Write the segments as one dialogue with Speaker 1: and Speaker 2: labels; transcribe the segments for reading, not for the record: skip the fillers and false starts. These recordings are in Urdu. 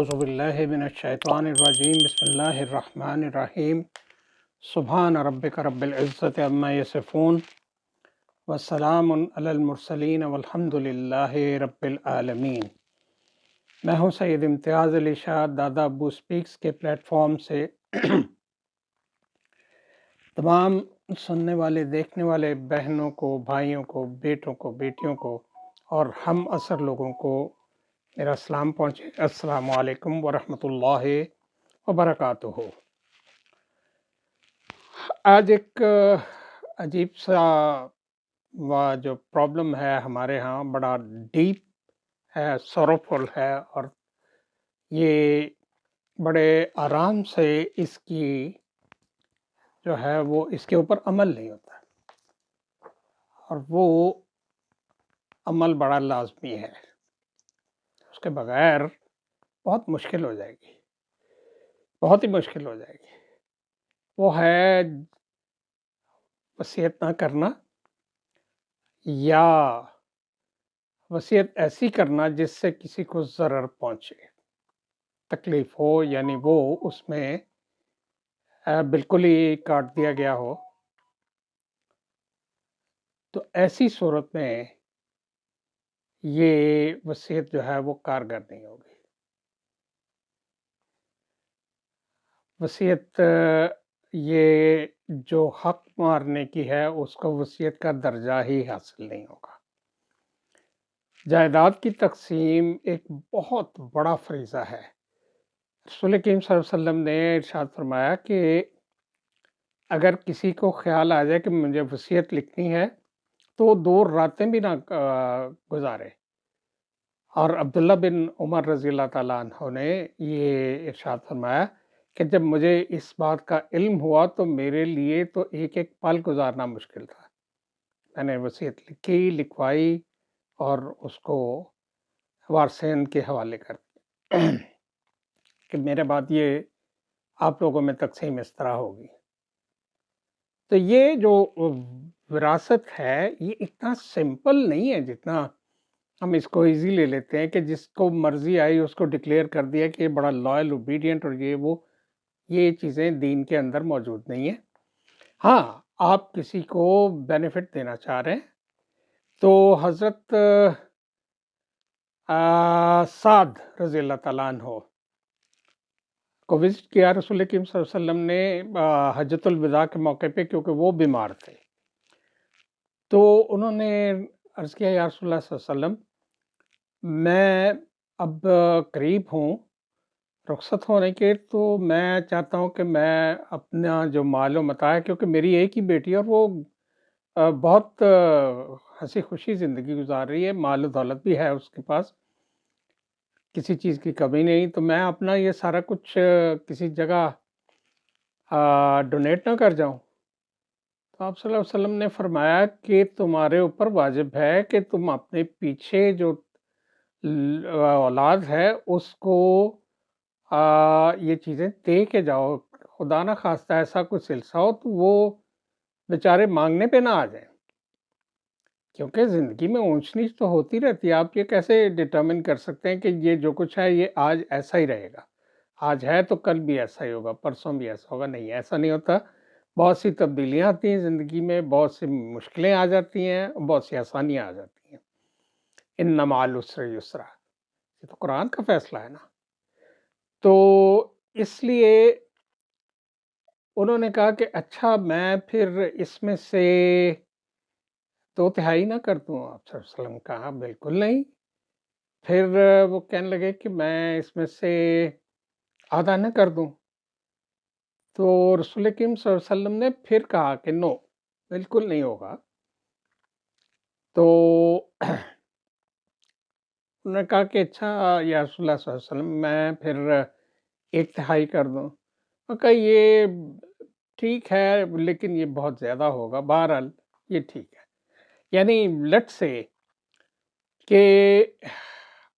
Speaker 1: اعوذ باللہ من الشیطان الرجیم بسم اللہ الرحمن الرحیم سبحان ربک رب العزت عما یصفون والسلام علی المرسلین والحمد للہ رب العالمین۔ میں ہوں سید امتیاز علی شاہ دادا ابو سپیکس کے پلیٹ فارم سے تمام سننے والے دیکھنے والے بہنوں کو، بھائیوں کو، بیٹوں کو، بیٹیوں کو اور ہم عصر لوگوں کو میرا سلام پہنچے۔ السلام علیکم ورحمۃ اللہ وبرکاتہ۔ آج ایک عجیب سا جو پرابلم ہے ہمارے ہاں، بڑا ڈیپ ہے، سوروفل ہے، اور یہ بڑے آرام سے اس کی جو ہے وہ اس کے اوپر عمل نہیں ہوتا، اور وہ عمل بڑا لازمی ہے، اس کے بغیر بہت مشکل ہو جائے گی، بہت ہی مشکل ہو جائے گی۔ وہ ہے وصیت نہ کرنا، یا وصیت ایسی کرنا جس سے کسی کو ضرر پہنچے، تکلیف ہو، یعنی وہ اس میں بالکل ہی کاٹ دیا گیا ہو، تو ایسی صورت میں یہ وصیت جو ہے وہ کارگر نہیں ہوگی۔ وصیت یہ جو حق مارنے کی ہے اس کو وصیت کا درجہ ہی حاصل نہیں ہوگا۔ جائیداد کی تقسیم ایک بہت بڑا فریضہ ہے۔ رسول کریم صلی اللہ علیہ وسلم نے ارشاد فرمایا کہ اگر کسی کو خیال آ جائے کہ مجھے وصیت لکھنی ہے تو 2 راتیں بھی نہ گزارے، اور عبداللہ بن عمر رضی اللہ تعالیٰ عنہ نے یہ ارشاد فرمایا کہ جب مجھے اس بات کا علم ہوا تو میرے لیے تو ایک ایک پل گزارنا مشکل تھا۔ میں نے وصیت لکھی، لکھوائی اور اس کو وارثین کے حوالے کر دیا کہ میرے بعد یہ آپ لوگوں میں تقسیم اس طرح ہوگی۔ تو یہ جو وراثت ہے یہ اتنا سمپل نہیں ہے جتنا ہم اس کو ایزی لے لیتے ہیں، کہ جس کو مرضی آئی اس کو ڈکلیئر کر دیا کہ یہ بڑا لائل، اوبیڈینٹ اور یہ چیزیں دین کے اندر موجود نہیں ہیں۔ ہاں، آپ کسی کو بینیفٹ دینا چاہ رہے ہیں تو حضرت سعد رضی اللہ تعالیٰ عنہ کو وزٹ کیا رسول کریم صلی اللہ علیہ وسلم نے حجۃ الوداع کے موقع پہ، کیونکہ وہ بیمار تھے۔ تو انہوں نے عرض کیا، یا رسول اللہ صلی اللہ علیہ وسلم، میں اب قریب ہوں رخصت ہونے کے، تو میں چاہتا ہوں کہ میں اپنا جو مال و متاع ہے، کیونکہ میری ایک ہی بیٹی ہے اور وہ بہت ہنسی خوشی زندگی گزار رہی ہے، مال و دولت بھی ہے اس کے پاس، کسی چیز کی کمی نہیں، تو میں اپنا یہ سارا کچھ کسی جگہ ڈونیٹ نہ کر جاؤں۔ تو آپ صلی اللہ علیہ وسلم نے فرمایا کہ تمہارے اوپر واجب ہے کہ تم اپنے پیچھے جو اولاد ہے اس کو یہ چیزیں دے کے جاؤ، خدا نہ خواستہ ایسا کچھ سلسلہ ہو تو وہ بیچارے مانگنے پہ نہ آ جائیں، کیونکہ زندگی میں اونچ نیچ تو ہوتی رہتی ہے۔ آپ یہ کیسے ڈٹرمن کر سکتے ہیں کہ یہ جو کچھ ہے یہ آج ایسا ہی رہے گا، آج ہے تو کل بھی ایسا ہی ہوگا، پرسوں بھی ایسا ہوگا؟ نہیں، ایسا نہیں ہوتا۔ بہت سی تبدیلیاں آتی ہیں زندگی میں، بہت سی مشکلیں آ جاتی ہیں، بہت سی آسانیاں آ جاتی ہیں۔ ان مع العسر یسرا، یہ تو قرآن کا فیصلہ ہے نا۔ تو اس لیے انہوں نے کہا کہ اچھا میں پھر اس میں سے 2/3 نہ کر دوں؟ آپ صلی اللہ علیہ وسلم کہا بالکل نہیں۔ پھر وہ کہنے لگے کہ میں اس میں سے آدھا نہ کر دوں؟ تو رسول کریم صلی اللہ علیہ وسلم نے پھر کہا کہ نو، بالکل نہیں ہوگا۔ تو انہوں نے کہا کہ اچھا یا رسول اللہ صلی اللہ علیہ وسلم، میں پھر 1/3 کر دوں؟ اور کہا یہ ٹھیک ہے لیکن یہ بہت زیادہ ہوگا، بہرحال یہ ٹھیک ہے۔ یعنی لیٹ سے کہ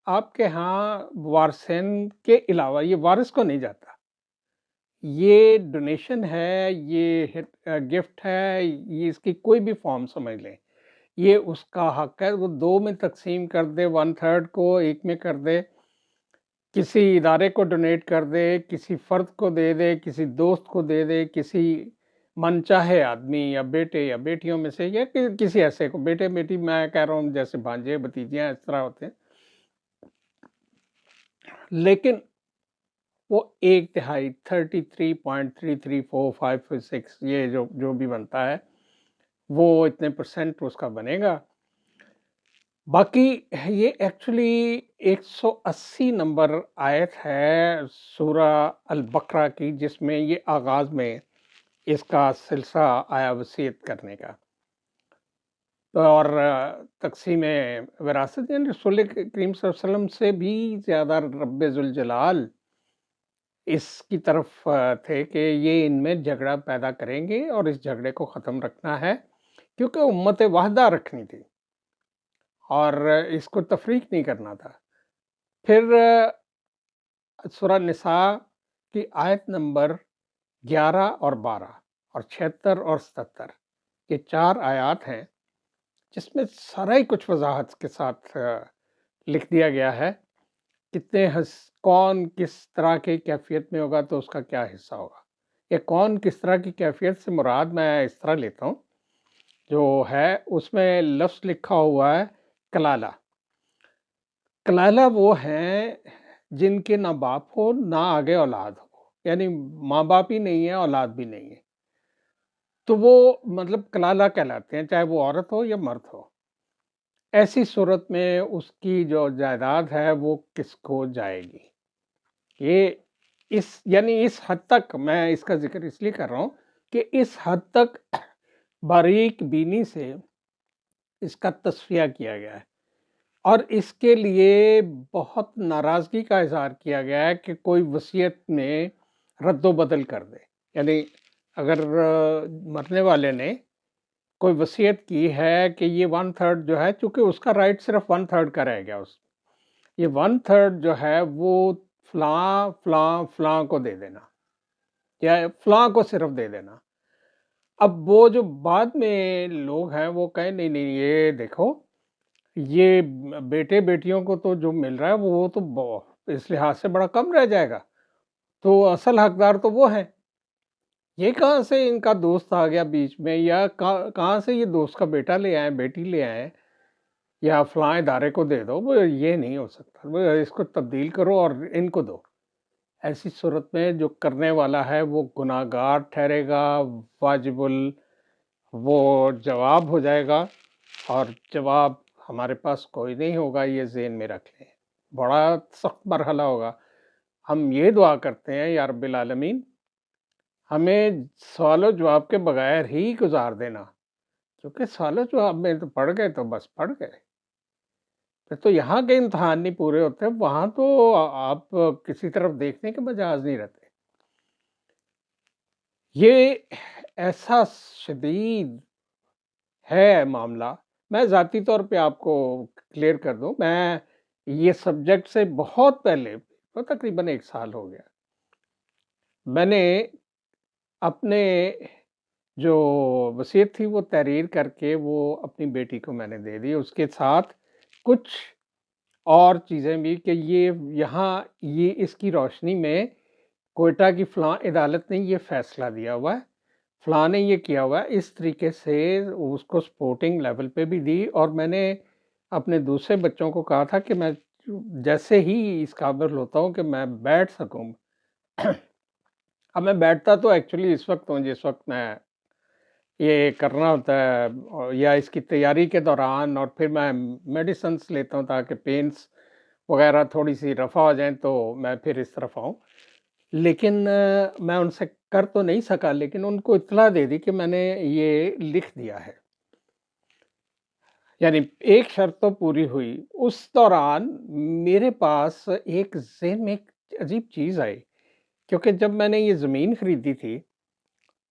Speaker 1: آپ کے ہاں وارثین کے علاوہ یہ وارث کو نہیں جاتا، یہ ڈونیشن ہے، یہ گفٹ ہے، یہ اس کی کوئی بھی فارم سمجھ لیں، یہ اس کا حق ہے۔ وہ 2 میں تقسیم کر دے، 1/3 کو 1 میں کر دے، کسی ادارے کو ڈونیٹ کر دے، کسی فرد کو دے دے، کسی دوست کو دے دے، کسی من چاہے آدمی یا بیٹے یا بیٹیوں میں سے، یا کسی ایسے کو، بیٹے بیٹی میں کہہ رہا ہوں جیسے بھانجے بھتیجیاں اس طرح ہوتے ہیں، لیکن وہ ایک تہائی 33.33456 یہ جو بھی بنتا ہے وہ اتنے پرسنٹ اس کا بنے گا۔ باقی یہ ایکچولی 180 نمبر آیت ہے سورہ البقرہ کی، جس میں یہ آغاز میں اس کا سلسلہ آیا وصیت کرنے کا، اور تقسیم وراثت، یعنی رسول کریم صلی اللہ علیہ وسلم سے بھی زیادہ رب ذوالجلال اس کی طرف تھے کہ یہ ان میں جھگڑا پیدا کریں گے اور اس جھگڑے کو ختم رکھنا ہے، کیونکہ امت واحدہ رکھنی تھی اور اس کو تفریق نہیں کرنا تھا۔ پھر سورہ نساء کی آیت نمبر 11 اور 12 اور 76 اور 77 یہ 4 آیات ہیں جس میں سارا ہی کچھ وضاحت کے ساتھ لکھ دیا گیا ہے، کتنے کون کس طرح کی کیفیت میں ہوگا تو اس کا کیا حصہ ہوگا۔ یہ کون کس طرح کی کیفیت سے مراد میں اس طرح لیتا ہوں، جو ہے اس میں لفظ لکھا ہوا ہے کلالہ۔ کلالہ وہ ہیں جن کے نہ باپ ہو نہ آگے اولاد ہو، یعنی ماں باپ ہی نہیں ہے اولاد بھی نہیں ہے، تو وہ مطلب کلالہ کہلاتے ہیں، چاہے وہ عورت ہو یا مرد ہو۔ ایسی صورت میں اس کی جو جائیداد ہے وہ کس کو جائے گی؟ یہ یعنی اس حد تک میں اس کا ذکر اس لیے کر رہا ہوں کہ اس حد تک باریک بینی سے اس کا تصفیہ کیا گیا ہے، اور اس کے لیے بہت ناراضگی کا اظہار کیا گیا ہے کہ کوئی وصیت میں رد و بدل کر دے۔ یعنی اگر مرنے والے نے کوئی وصیت کی ہے کہ یہ 1/3 جو ہے، چونکہ اس کا رائٹ صرف 1/3 کا رہ گیا، یہ 1/3 جو ہے وہ فلاں فلاں فلاں کو دے دینا، یا فلاں کو صرف دے دینا۔ اب وہ جو بعد میں لوگ ہیں وہ کہیں نہیں نہیں، یہ دیکھو یہ بیٹے بیٹیوں کو تو جو مل رہا ہے وہ تو اس لحاظ سے بڑا کم رہ جائے گا، تو اصل حقدار تو وہ ہیں۔ یہ کہاں سے ان کا دوست آ گیا بیچ میں، یا کہاں سے یہ دوست کا بیٹا لے آئے، بیٹی لے آئے، یا فلاں ادارے کو دے دو، وہ یہ نہیں ہو سکتا، وہ اس کو تبدیل کرو اور ان کو دو۔ ایسی صورت میں جو کرنے والا ہے وہ گناہ گار ٹھہرے گا، واجب وہ جواب ہو جائے گا، اور جواب ہمارے پاس کوئی نہیں ہوگا، یہ ذہن میں رکھ لیں، بڑا سخت مرحلہ ہوگا۔ ہم یہ دعا کرتے ہیں یا رب العالمین ہمیں سوال و جواب کے بغیر ہی گزار دینا، کیونکہ سوال و جواب میں تو پڑھ گئے تو بس پڑھ گئے، پھر تو یہاں کے امتحان نہیں پورے ہوتے، وہاں تو آپ کسی طرف دیکھنے کے مجاز نہیں رہتے۔ یہ ایسا شدید ہے معاملہ، میں ذاتی طور پہ آپ کو کلیئر کر دوں، میں یہ سبجیکٹ سے بہت پہلے، تقریباً 1 سال ہو گیا، میں نے اپنے جو وصیت تھی وہ تحریر کر کے وہ اپنی بیٹی کو میں نے دے دی، اس کے ساتھ کچھ اور چیزیں بھی کہ یہ یہاں یہ اس کی روشنی میں کوئٹہ کی فلاں عدالت نے یہ فیصلہ دیا ہوا ہے، فلاں نے یہ کیا ہوا ہے، اس طریقے سے اس کو سپورٹنگ لیول پہ بھی دی، اور میں نے اپنے دوسرے بچوں کو کہا تھا کہ میں جیسے ہی اس قابل ہوتا ہوں کہ میں بیٹھ سکوں، اب میں بیٹھتا تو ایکچولی اس وقت ہوں جس وقت میں یہ کرنا ہوتا ہے، یا اس کی تیاری کے دوران، اور پھر میں میڈیسنس لیتا ہوں تاکہ پینس وغیرہ تھوڑی سی رفع ہو جائیں تو میں پھر اس طرف آؤں، لیکن میں ان سے کر تو نہیں سکا، لیکن ان کو اطلاع دے دی کہ میں نے یہ لکھ دیا ہے، یعنی ایک شرط تو پوری ہوئی۔ اس دوران میرے پاس ایک ذہن میں ایک عجیب چیز آئی، کیونکہ جب میں نے یہ زمین خریدی تھی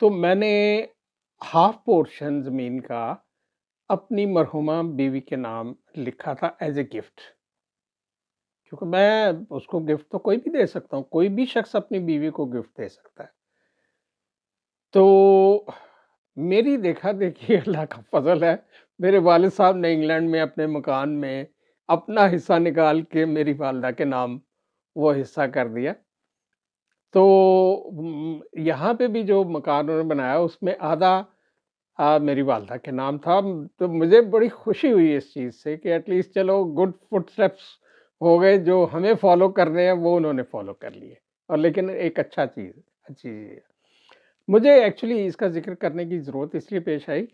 Speaker 1: تو میں نے ہاف پورشن زمین کا اپنی مرحومہ بیوی کے نام لکھا تھا ایز اے گفٹ، کیونکہ میں اس کو گفٹ تو کوئی بھی دے سکتا ہوں، کوئی بھی شخص اپنی بیوی کو گفٹ دے سکتا ہے، تو میری دیکھا دیکھی اللہ کا فضل ہے، میرے والد صاحب نے انگلینڈ میں اپنے مکان میں اپنا حصہ نکال کے میری والدہ کے نام وہ حصہ کر دیا۔ تو یہاں پہ بھی جو مکان انہوں نے بنایا اس میں آدھا میری والدہ کے نام تھا۔ تو مجھے بڑی خوشی ہوئی اس چیز سے کہ ایٹ لیسٹ چلو گڈ فٹ اسٹیپس ہو گئے، جو ہمیں فالو کرنے ہیں وہ انہوں نے فالو کر لیے، اور لیکن ایک اچھی چیز ہے۔ مجھے ایکچولی اس کا ذکر کرنے کی ضرورت اس لیے پیش آئی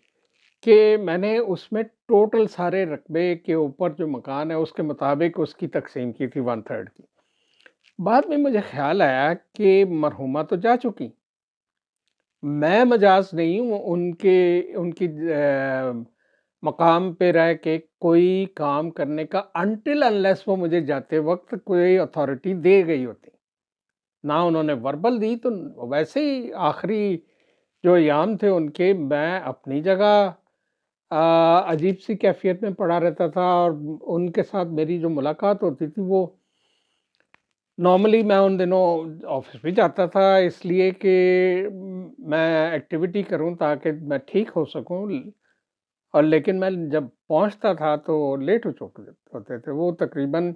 Speaker 1: کہ میں نے اس میں ٹوٹل سارے رقبے کے اوپر جو مکان ہے اس کے مطابق اس کی تقسیم کی تھی 1/3 کی۔ بعد میں مجھے خیال آیا کہ مرحومہ تو جا چکی، میں مجاز نہیں ہوں ان کی مقام پہ رہ کے کوئی کام کرنے کا، انٹل انلیس وہ مجھے جاتے وقت کوئی اتھارٹی دے گئی ہوتی۔ نہ انہوں نے وربل دی، تو ویسے ہی آخری جو ایام تھے ان کے، میں اپنی جگہ عجیب سی کیفیت میں پڑا رہتا تھا، اور ان کے ساتھ میری جو ملاقات ہوتی تھی وہ نارملی، میں ان دنوں آفس بھی جاتا تھا اس لیے کہ میں ایکٹیویٹی کروں تاکہ میں ٹھیک ہو سکوں، اور لیکن میں جب پہنچتا تھا تو لیٹ ہو چکے ہوتے تھے وہ تقریباً۔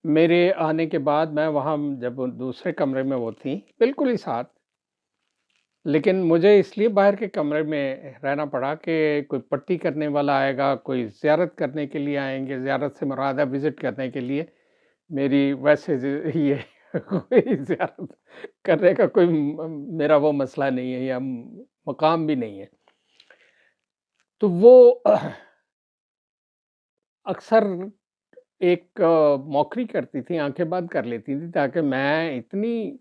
Speaker 1: میرے آنے کے بعد میں وہاں جب دوسرے کمرے میں وہ تھیں بالکل ہی ساتھ، لیکن مجھے اس لیے باہر کے کمرے میں رہنا پڑا کہ کوئی پٹی کرنے والا آئے گا، کوئی زیارت کرنے کے لیے آئیں گے، زیارت سے مراد ہے وزٹ کرنے کے لیے، میری ویسے یہ کوئی زیارت کرنے کا کوئی میرا وہ مسئلہ نہیں ہے یا مقام بھی نہیں ہے۔ تو وہ اکثر ایک موکری کرتی تھی، آنکھیں بند کر لیتی تھی تاکہ میں اتنی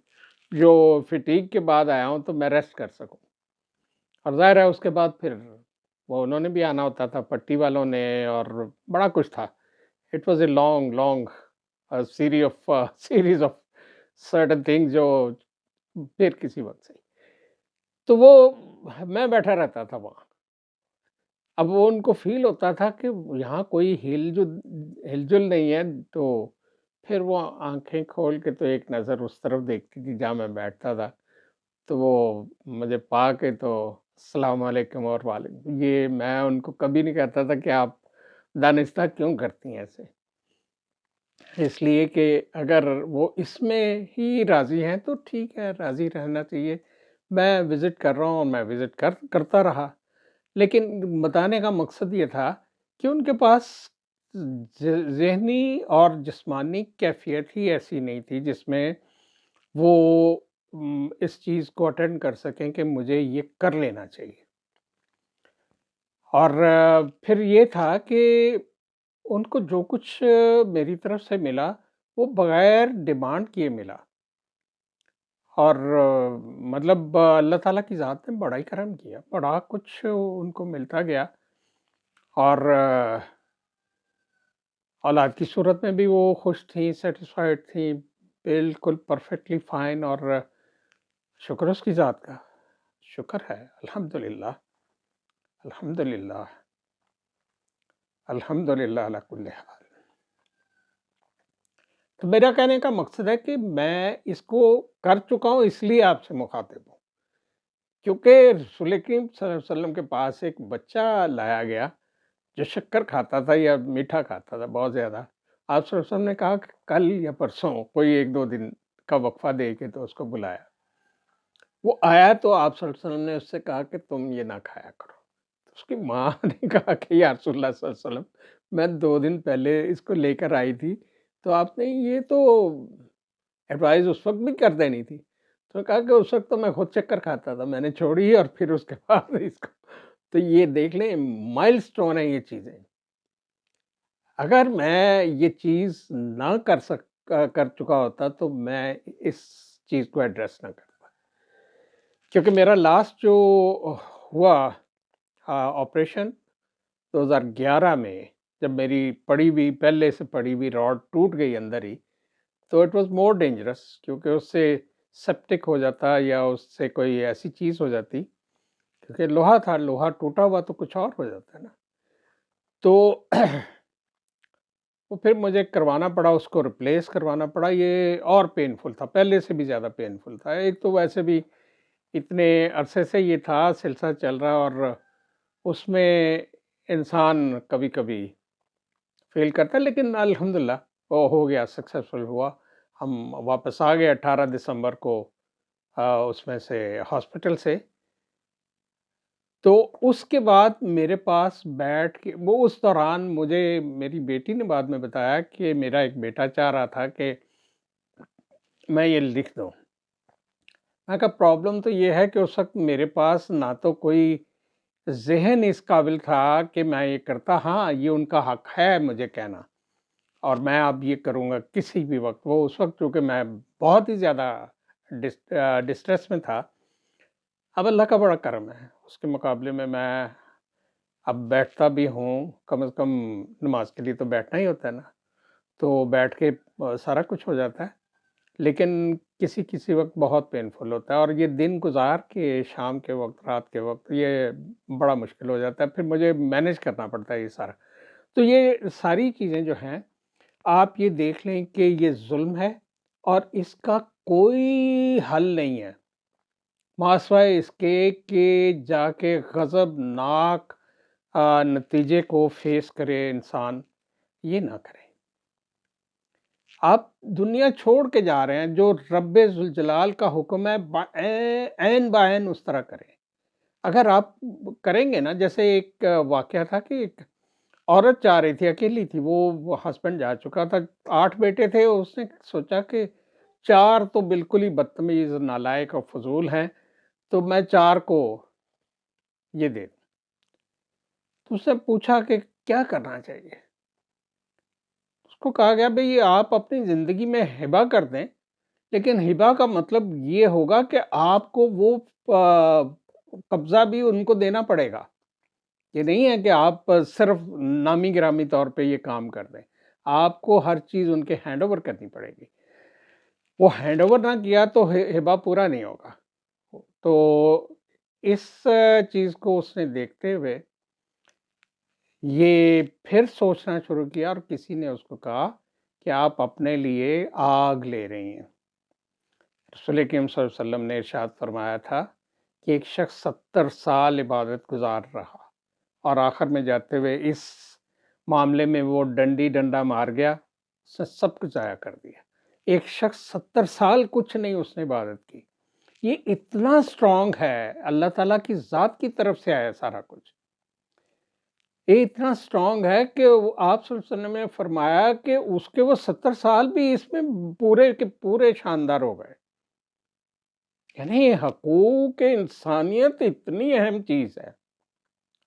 Speaker 1: جو فٹیگ کے بعد آیا ہوں تو میں ریسٹ کر سکوں، اور ظاہر ہے اس کے بعد پھر وہ انہوں نے بھی آنا ہوتا تھا، پٹی والوں نے، اور بڑا کچھ تھا۔ It was a long series of certain thing جو پھر کسی وقت سے، تو وہ میں بیٹھا رہتا تھا وہاں۔ اب وہ ان کو فیل ہوتا تھا کہ یہاں کوئی ہل جل نہیں ہے، تو پھر وہ آنکھیں کھول کے تو ایک نظر اس طرف دیکھتی تھی جہاں میں بیٹھتا تھا، تو وہ مجھے پا کے تو السلام علیکم اور وعلیکم، یہ میں ان کو کبھی نہیں کہتا تھا کہ آپ دانستہ کیوں کرتی ہیں ایسے، اس لیے کہ اگر وہ اس میں ہی راضی ہیں تو ٹھیک ہے، راضی رہنا چاہیے۔ میں وزٹ کر رہا ہوں اور میں وزٹ کرتا رہا، لیکن بتانے کا مقصد یہ تھا کہ ان کے پاس ذہنی اور جسمانی کیفیت ہی ایسی نہیں تھی جس میں وہ اس چیز کو اٹینڈ کر سکیں کہ مجھے یہ کر لینا چاہیے۔ اور پھر یہ تھا کہ ان کو جو کچھ میری طرف سے ملا وہ بغیر ڈیمانڈ کیے ملا، اور مطلب اللہ تعالیٰ کی ذات نے بڑا ہی کرم کیا، بڑا کچھ ان کو ملتا گیا، اور اولاد کی صورت میں بھی وہ خوش تھیں، سیٹسفائیڈ تھیں، بالکل پرفیکٹلی فائن، اور شکر اس کی ذات کا، شکر ہے، الحمدللہ، الحمدللہ، الحمدللہ علی کل حال۔ تو میرا کہنے کا مقصد ہے کہ میں اس کو کر چکا ہوں، اس لیے آپ سے مخاطب ہوں، کیونکہ رسول کریم صلی اللہ علیہ وسلم کے پاس ایک بچہ لایا گیا جو شکر کھاتا تھا یا میٹھا کھاتا تھا بہت زیادہ۔ آپ صلی اللہ علیہ وسلم نے کہا کہ کل یا پرسوں کوئی 1-2 دن کا وقفہ دے کے تو اس کو بلایا، وہ آیا تو آپ صلی اللہ علیہ وسلم نے اس سے کہا کہ تم یہ نہ کھایا کرو، تو اس کی ماں نے کہا کہ یا رسول اللہ صلی اللہ علیہ وسلم، میں 2 دن پہلے اس کو لے کر آئی تھی، تو آپ نے یہ تو ایڈوائز اس وقت بھی کر دینی تھی۔ تو نے کہا کہ اس وقت تو میں خود چکر کھاتا تھا، میں نے چھوڑی اور پھر اس کے بعد اس کو، تو یہ دیکھ لیں مائل سٹون ہے یہ چیزیں۔ اگر میں یہ چیز نہ کر چکا ہوتا تو میں اس چیز کو ایڈریس نہ کرتا، کیونکہ میرا لاسٹ جو ہوا آپریشن 2011 میں، جب میری پہلے سے پڑی ہوئی راڈ ٹوٹ گئی اندر ہی، تو اٹ واز مور ڈینجرس، کیونکہ اس سے سیپٹک ہو جاتا یا اس سے کوئی ایسی چیز ہو جاتی، کیونکہ لوہا تھا، لوہا ٹوٹا ہوا تو کچھ اور ہو جاتا ہے نا، تو وہ پھر مجھے کروانا پڑا، اس کو ریپلیس کروانا پڑا، یہ اور پینفل تھا، پہلے سے بھی زیادہ پینفل تھا۔ ایک تو ویسے بھی اتنے عرصے سے یہ تھا، سلسلہ چل رہا، اور اس میں انسان کبھی کبھی فیل کرتا ہے، لیکن الحمدللہ وہ ہو گیا، سکسیسفل ہوا۔ ہم واپس آ گئے 18 دسمبر کو اس میں سے ہاسپٹل سے۔ تو اس کے بعد میرے پاس بیٹھ کے وہ اس دوران مجھے میری بیٹی نے بعد میں بتایا کہ میرا ایک بیٹا چاہ رہا تھا کہ میں یہ لکھ دوں۔ میں کہا پرابلم تو یہ ہے کہ اس وقت میرے پاس نہ تو کوئی ذہن اس قابل تھا کہ میں یہ کرتا، ہاں یہ ان کا حق ہے مجھے کہنا، اور میں اب یہ کروں گا کسی بھی وقت۔ وہ اس وقت چونکہ میں بہت ہی زیادہ ڈسٹریس میں تھا۔ اب اللہ کا بڑا کرم ہے، اس کے مقابلے میں اب بیٹھتا بھی ہوں، کم از کم نماز کے لیے تو بیٹھنا ہی ہوتا ہے نا، تو بیٹھ کے سارا کچھ ہو جاتا ہے۔ لیکن کسی کسی وقت بہت پینفل ہوتا ہے، اور یہ دن گزار کے شام کے وقت، رات کے وقت، یہ بڑا مشکل ہو جاتا ہے، پھر مجھے مینیج کرنا پڑتا ہے یہ سارا۔ تو یہ ساری چیزیں جو ہیں، آپ یہ دیکھ لیں کہ یہ ظلم ہے اور اس کا کوئی حل نہیں ہے، ماسوائے اس کے کہ جا کے غضب ناک نتیجے کو فیس کرے انسان، یہ نہ کرے۔ آپ دنیا چھوڑ کے جا رہے ہیں، جو رب ذوالجلال کا حکم ہے عین بعین اس طرح کریں۔ اگر آپ کریں گے نا، جیسے ایک واقعہ تھا کہ ایک عورت جا رہی تھی، اکیلی تھی، وہ ہسبینڈ جا چکا تھا، 8 بیٹے تھے، اس نے سوچا کہ 4 تو بالکل ہی بدتمیز، نالائق اور فضول ہیں، تو میں 4 کو یہ دے دوں۔ تو اس نے پوچھا کہ کیا کرنا چاہیے؟ اس کو کہا گیا بھئی آپ اپنی زندگی میں ہبہ کر دیں، لیکن ہبہ کا مطلب یہ ہوگا کہ آپ کو وہ قبضہ بھی ان کو دینا پڑے گا۔ یہ نہیں ہے کہ آپ صرف نامی گرامی طور پہ یہ کام کر دیں، آپ کو ہر چیز ان کے ہینڈ اوور کرنی پڑے گی۔ وہ ہینڈ اوور نہ کیا تو ہبہ پورا نہیں ہوگا۔ تو اس چیز کو اس نے دیکھتے ہوئے یہ پھر سوچنا شروع کیا، اور کسی نے اس کو کہا کہ آپ اپنے لیے آگ لے رہی ہیں۔ رسول کریم صلی اللہ علیہ وسلم نے ارشاد فرمایا تھا کہ ایک شخص 70 سال عبادت گزار رہا، اور آخر میں جاتے ہوئے اس معاملے میں وہ ڈنڈی ڈنڈا مار گیا، اس نے سب کچھ ضائع کر دیا۔ ایک شخص 70 سال کچھ نہیں اس نے عبادت کی، یہ اتنا سٹرونگ ہے، اللہ تعالیٰ کی ذات کی طرف سے آیا سارا کچھ۔ یہ اتنا سٹرونگ ہے کہ آپ صلی اللہ علیہ وسلم نے فرمایا کہ اس کے وہ 70 سال بھی اس میں پورے کے پورے شاندار ہو گئے۔ یعنی حقوق انسانیت اتنی اہم چیز ہے،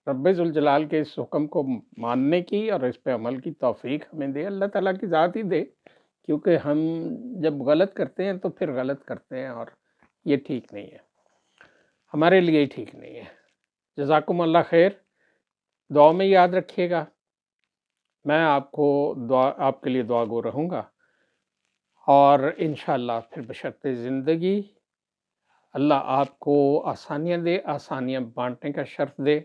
Speaker 1: رب ذوالجلال کے اس حکم کو ماننے کی اور اس پہ عمل کی توفیق ہمیں دے، اللہ تعالیٰ کی ذات ہی دے، کیونکہ ہم جب غلط کرتے ہیں تو پھر غلط کرتے ہیں، اور یہ ٹھیک نہیں ہے، ہمارے لیے ہی ٹھیک نہیں ہے۔ جزاکم اللہ خیر، دعا میں یاد رکھیے گا، میں آپ کے لیے دعا گو رہوں گا، اور انشاءاللہ پھر بشرط زندگی اللہ آپ کو آسانیاں دے، آسانیاں بانٹنے کا شرف دے۔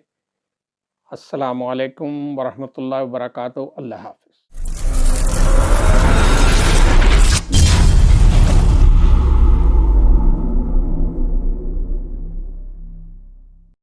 Speaker 1: السلام علیکم ورحمۃ اللہ وبرکاتہ۔ اللہ حافظ۔